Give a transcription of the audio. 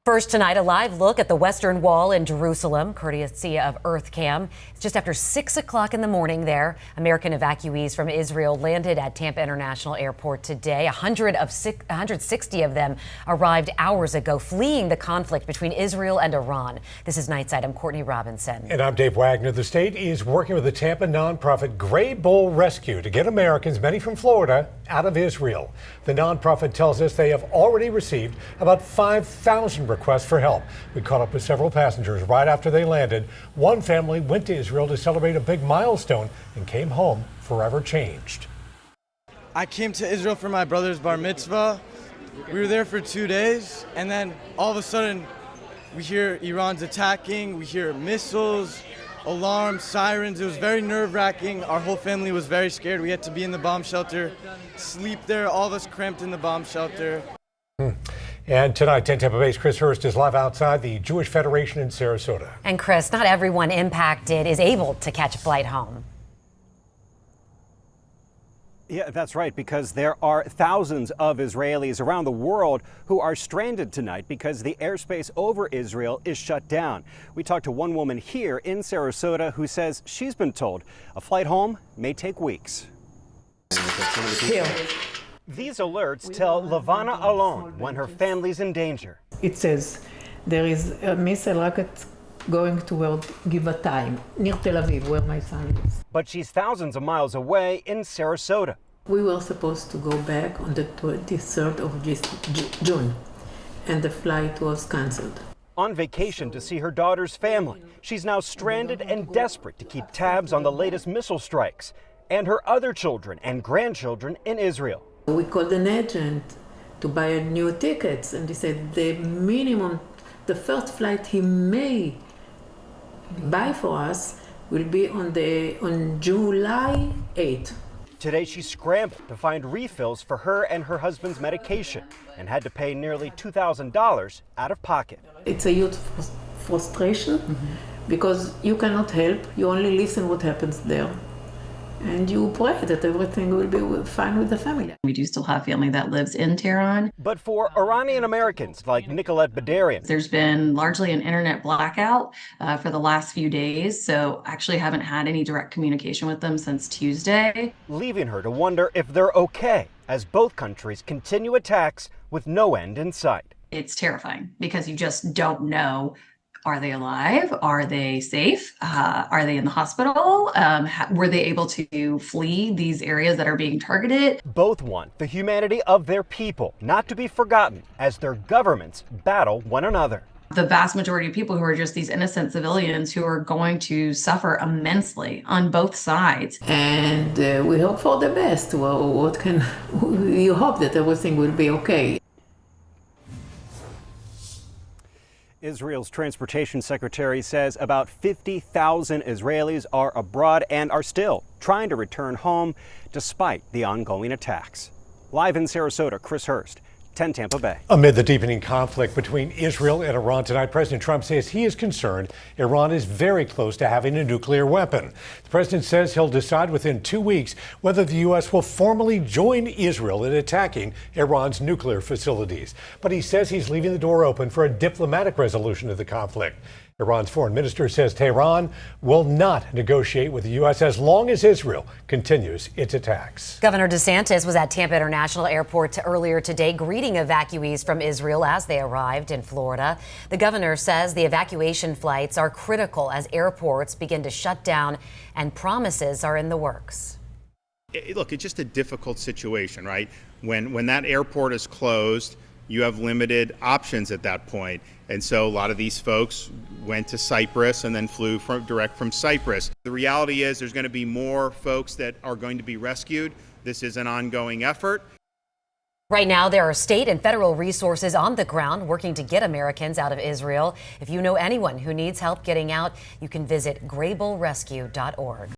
First tonight, a live look at the Western Wall in Jerusalem, courtesy of EarthCam. It's just after 6 o'clock in the morning there. American evacuees from Israel landed at Tampa International Airport today. 160 of them arrived hours ago, fleeing the conflict between Israel and Iran. This is Nightside. I'm Courtney Robinson. And I'm Dave Wagner. The state is working with the Tampa nonprofit Gray Bull Rescue to get Americans, many from Florida, out of Israel. The nonprofit tells us they have already received about 5,000 requests for help. We caught up with several passengers right after they landed. One family went to Israel to celebrate a big milestone and came home forever changed. I came to Israel for my brother's bar mitzvah. We were there for 2 days, and then all of a sudden we hear Iran's attacking, we hear missiles, alarms, sirens. It was very nerve-wracking. Our whole family was very scared. We had to be in the bomb shelter, sleep there, all of us cramped in the bomb shelter. And tonight, 10 Tampa Bay's Chris Hurst is live outside the Jewish Federation in Sarasota. And Chris, not everyone impacted is able to catch a flight home. Yeah, that's right, because there are thousands of Israelis around the world who are stranded tonight because the airspace over Israel is shut down. We talked to one woman here in Sarasota who says she's been told a flight home may take weeks. Here. These alerts tell Lavana Alon when her family's in danger. It says there is a missile rocket going toward Givatayim, near Tel Aviv, where my son lives. But she's thousands of miles away in Sarasota. We were supposed to go back on the 23rd of June, and the flight was cancelled. On vacation to see her daughter's family, she's now stranded and desperate to keep tabs on the latest missile strikes and her other children and grandchildren in Israel. We called an agent to buy new tickets, and he said the minimum, the first flight he may buy for us will be on July 8th. Today she scrambled to find refills for her and her husband's medication and had to pay nearly $2,000 out of pocket. It's a huge frustration because you cannot help, you only listen what happens there. And you pray that everything will be fine with the family. We do still have family that lives in Tehran. But for Iranian Americans like Nicolette Badarian, there's been largely an internet blackout for the last few days, so actually haven't had any direct communication with them since Tuesday. Leaving her to wonder if they're okay as both countries continue attacks with no end in sight. It's terrifying because you just don't know. Are they alive? Are they safe? Are they in the hospital? Were they able to flee these areas that are being targeted? Both want the humanity of their people not to be forgotten as their governments battle one another. The vast majority of people who are just these innocent civilians who are going to suffer immensely on both sides. And we hope for the best. Well, you hope that everything will be okay. Israel's transportation secretary says about 50,000 Israelis are abroad and are still trying to return home despite the ongoing attacks. Live in Sarasota, Chris Hurst, 10 Tampa Bay. Amid the deepening conflict between Israel and Iran tonight, President Trump says he is concerned Iran is very close to having a nuclear weapon. The president says he'll decide within 2 weeks whether the U.S. will formally join Israel in attacking Iran's nuclear facilities. But he says he's leaving the door open for a diplomatic resolution of the conflict. Iran's foreign minister says Tehran will not negotiate with the U.S. as long as Israel continues its attacks. Governor DeSantis was at Tampa International Airport earlier today greeting evacuees from Israel as they arrived in Florida. The governor says the evacuation flights are critical as airports begin to shut down and promises are in the works. Look, it's just a difficult situation, right? When that airport is closed, you have limited options at that point. And so a lot of these folks went to Cyprus and then flew direct from Cyprus. The reality is there's going to be more folks that are going to be rescued. This is an ongoing effort. Right now, there are state and federal resources on the ground working to get Americans out of Israel. If you know anyone who needs help getting out, you can visit graybullrescue.org.